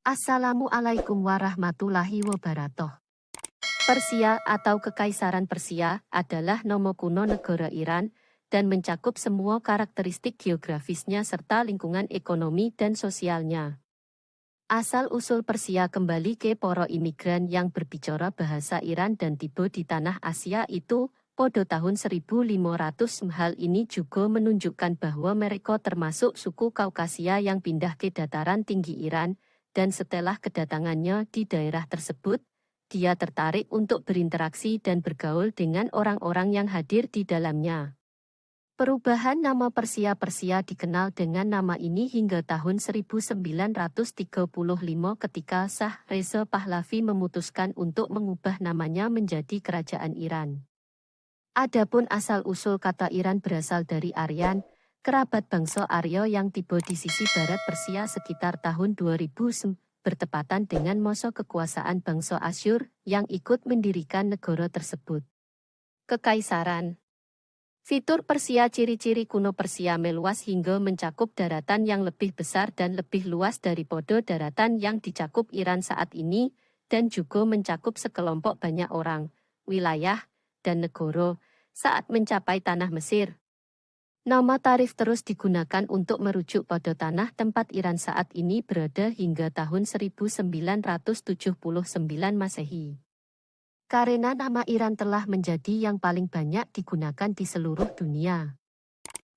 Assalamualaikum warahmatullahi wabarakatuh. Persia atau Kekaisaran Persia adalah nama kuno negara Iran dan mencakup semua karakteristik geografisnya serta lingkungan ekonomi dan sosialnya. Asal-usul Persia kembali ke para imigran yang berbicara bahasa Iran dan tiba di tanah Asia itu pada tahun 1500. Hal ini juga menunjukkan bahwa mereka termasuk suku Kaukasia yang pindah ke dataran tinggi Iran, dan setelah kedatangannya di daerah tersebut, dia tertarik untuk berinteraksi dan bergaul dengan orang-orang yang hadir di dalamnya. Perubahan nama Persia dikenal dengan nama ini hingga tahun 1935 ketika Shah Reza Pahlavi memutuskan untuk mengubah namanya menjadi Kerajaan Iran. Adapun asal-usul kata Iran berasal dari Aryan, kerabat bangsa Arya yang tiba di sisi barat Persia sekitar tahun 2000, bertepatan dengan masa kekuasaan bangsa Asyur yang ikut mendirikan negara tersebut. Kekaisaran fitur Persia. Ciri-ciri kuno Persia meluas hingga mencakup daratan yang lebih besar dan lebih luas daripada daratan yang dicakup Iran saat ini, dan juga mencakup sekelompok banyak orang, wilayah, dan negara, saat mencapai tanah Mesir. Nama tarif terus digunakan untuk merujuk pada tanah tempat Iran saat ini berada hingga tahun 1979 Masehi. Karena nama Iran telah menjadi yang paling banyak digunakan di seluruh dunia.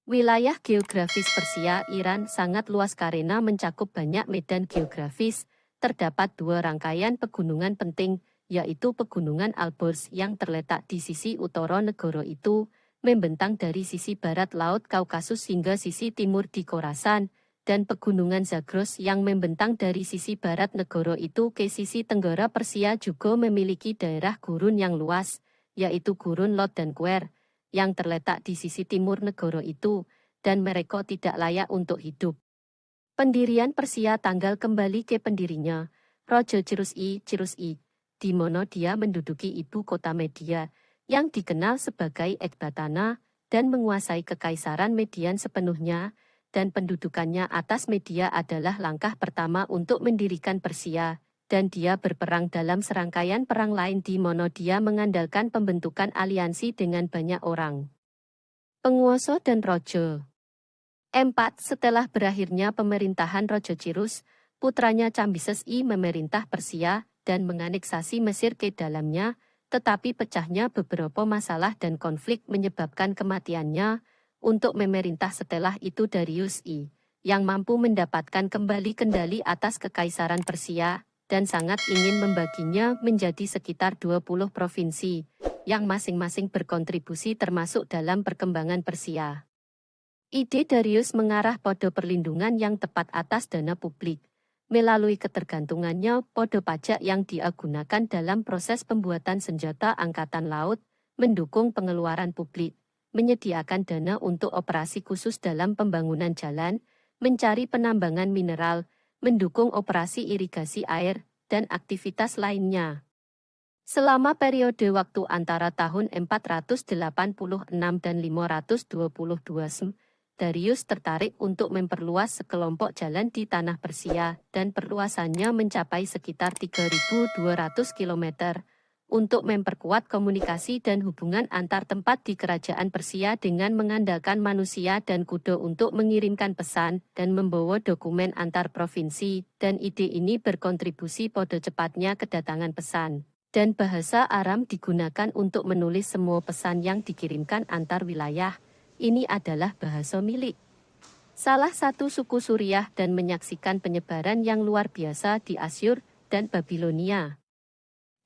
Wilayah geografis Persia Iran sangat luas karena mencakup banyak medan geografis. Terdapat dua rangkaian pegunungan penting, yaitu Pegunungan Alborz yang terletak di sisi utara negara itu, membentang dari sisi barat Laut Kaukasus hingga sisi timur di Khorasan, dan Pegunungan Zagros yang membentang dari sisi barat negara itu ke sisi tenggara Persia juga memiliki daerah gurun yang luas, yaitu Gurun Lod dan Quer, yang terletak di sisi timur negara itu, dan mereka tidak layak untuk hidup. Pendirian Persia tanggal kembali ke pendirinya, Raja Cirus I, di mana dia menduduki ibu kota Media, yang dikenal sebagai Ekbatana, dan menguasai Kekaisaran Median sepenuhnya, dan pendudukannya atas Media adalah langkah pertama untuk mendirikan Persia, dan dia berperang dalam serangkaian perang lain di mana dia mengandalkan pembentukan aliansi dengan banyak orang. Penguasa dan Raja. 4. Setelah berakhirnya pemerintahan Raja Cirus, putranya Cambises I memerintah Persia dan menganeksasi Mesir ke dalamnya, tetapi pecahnya beberapa masalah dan konflik menyebabkan kematiannya. Untuk memerintah setelah itu Darius I, yang mampu mendapatkan kembali kendali atas Kekaisaran Persia, dan sangat ingin membaginya menjadi sekitar 20 provinsi, yang masing-masing berkontribusi termasuk dalam perkembangan Persia. Ide Darius mengarah pada perlindungan yang tepat atas dana publik, melalui ketergantungannya pada pajak yang dia gunakan dalam proses pembuatan senjata angkatan laut, mendukung pengeluaran publik, menyediakan dana untuk operasi khusus dalam pembangunan jalan, mencari penambangan mineral, mendukung operasi irigasi air, dan aktivitas lainnya. Selama periode waktu antara tahun 486 dan 522 Darius tertarik untuk memperluas sekelompok jalan di tanah Persia, dan perluasannya mencapai sekitar 3.200 km, untuk memperkuat komunikasi dan hubungan antar tempat di kerajaan Persia dengan mengandalkan manusia dan kuda untuk mengirimkan pesan dan membawa dokumen antar provinsi, dan ide ini berkontribusi pada cepatnya kedatangan pesan, dan bahasa Aram digunakan untuk menulis semua pesan yang dikirimkan antar wilayah. Ini adalah bahasa milik salah satu suku Suriah dan menyaksikan penyebaran yang luar biasa di Asyur dan Babilonia,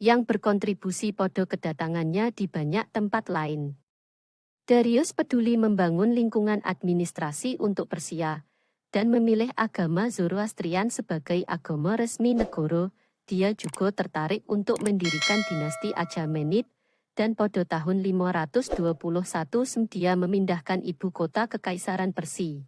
yang berkontribusi pada kedatangannya di banyak tempat lain. Darius peduli membangun lingkungan administrasi untuk Persia, dan memilih agama Zoroastrian sebagai agama resmi negara. Dia juga tertarik untuk mendirikan dinasti Achamenid, dan pada tahun 521 dia memindahkan ibu kota Kekaisaran Persia